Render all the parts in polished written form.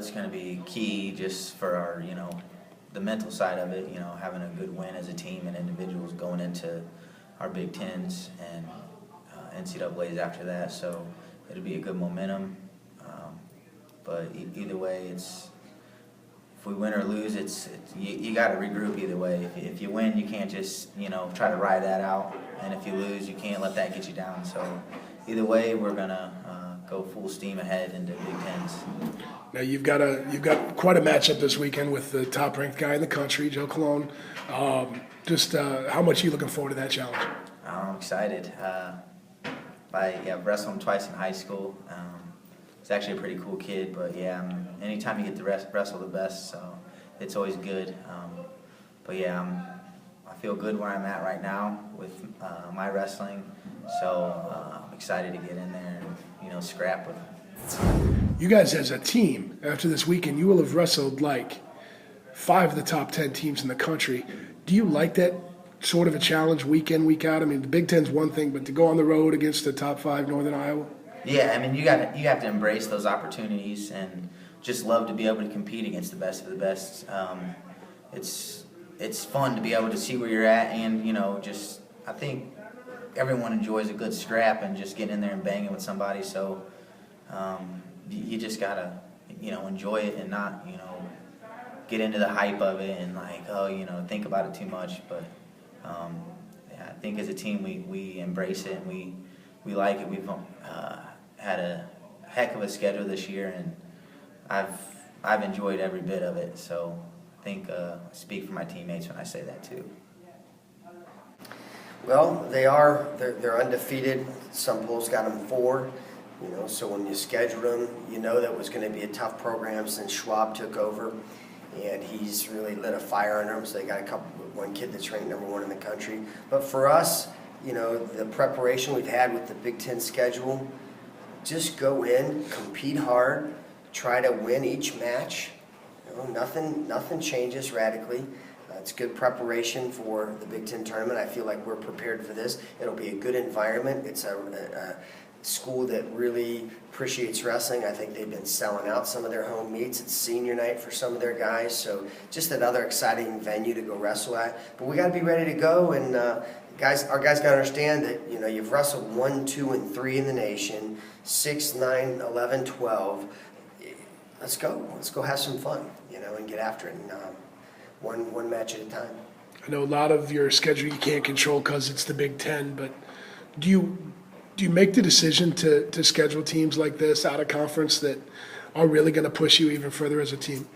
it's going to be key just for our, the mental side of it, having a good win as a team and individuals going into our Big Tens and NCAAs after that. So it'll be a good momentum. But either way, if we win or lose, you got to regroup either way. If you win, you can't just try to ride that out, and if you lose, you can't let that get you down. So either way, we're gonna go full steam ahead into Big Tens. Now you've got quite a matchup this weekend with the top-ranked guy in the country, Joe Cologne. How much are you looking forward to that challenge? I'm excited. I've wrestled him twice in high school. He's actually a pretty cool kid, but anytime you get to wrestle the best, so it's always good. I feel good where I'm at right now with my wrestling, so I'm excited to get in there and scrap with him. You guys as a team, after this weekend, you will have wrestled like 5 of the top 10 teams in the country. Do you like that sort of a challenge week in, week out? I mean, the Big Ten's one thing, but to go on the road against the top 5 Northern Iowa? Yeah, I mean, you have to embrace those opportunities and just love to be able to compete against the best of the best. It's fun to be able to see where you're at, and I think everyone enjoys a good scrap and just getting in there and banging with somebody. So you just gotta enjoy it and not get into the hype of it and think about it too much. But I think as a team we embrace it and we like it. We've had a heck of a schedule this year, and I've enjoyed every bit of it. So I think I speak for my teammates when I say that too. Well, they're undefeated. Some polls got them 4. So when you scheduled them, that was going to be a tough program since Schwab took over, and he's really lit a fire under them. So they got one kid that's ranked number 1 in the country. But for us, the preparation we've had with the Big Ten schedule, just go in, compete hard, try to win each match. Nothing changes radically. It's good preparation for the Big Ten tournament. I feel like we're prepared for this. It'll be a good environment. It's a school that really appreciates wrestling. I think they've been selling out some of their home meets. It's senior night for some of their guys, so just another exciting venue to go wrestle at. But we got to be ready to go, and our guys got to understand that you've wrestled 1, 2, and 3 in the nation, 6, 9, 11, 12. Let's go have some fun, and get after it, and one match at a time. I know a lot of your schedule you can't control because it's the Big Ten, but do you make the decision to schedule teams like this out of conference that are really going to push you even further as a team?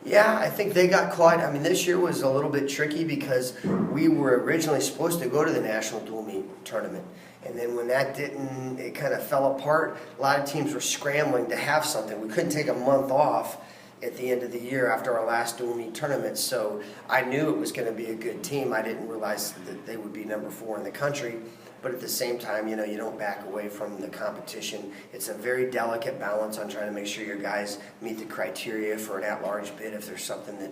Yeah, I think they got caught. I mean, this year was a little bit tricky because we were originally supposed to go to the National Dual Meet Tournament. And then when that didn't, it kind of fell apart. A lot of teams were scrambling to have something. We couldn't take a month off at the end of the year after our last dual meet tournament. So I knew it was going to be a good team. I didn't realize that they would be number 4 in the country. But at the same time, you don't back away from the competition. It's a very delicate balance on trying to make sure your guys meet the criteria for an at-large bid if there's something that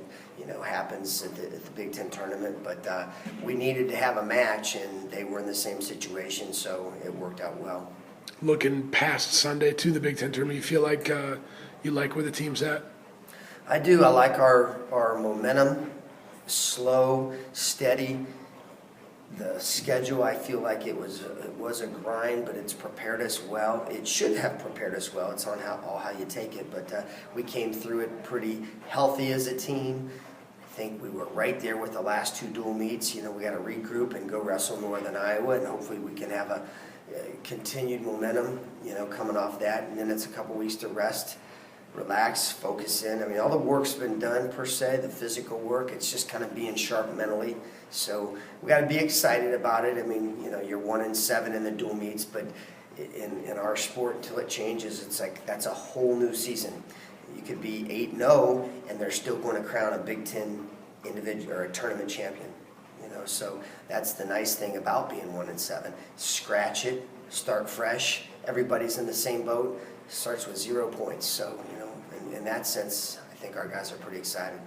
happens at the Big Ten tournament. But we needed to have a match, and they were in the same situation, so it worked out well. Looking past Sunday to the Big Ten tournament, you feel like you like where the team's at? I do. I like our momentum, slow, steady. The schedule, I feel like it was a grind, but it's prepared us well. It should have prepared us well. It's on how you take it, but we came through it pretty healthy as a team. I think we were right there with the last 2 dual meets. We got to regroup and go wrestle Northern Iowa, and hopefully we can have a continued momentum, coming off that. And then it's a couple weeks to rest, relax, focus in. I mean, all the work's been done per se, the physical work. It's just kind of being sharp mentally. So we got to be excited about it. I mean, you're 1-7 in the dual meets, but in our sport, until it changes, it's like that's a whole new season. You could be 8-0, and they're still going to crown a Big Ten individual or a tournament champion. So that's the nice thing about being 1-7. Scratch it, start fresh. Everybody's in the same boat. Starts with 0 points. So in that sense, I think our guys are pretty excited.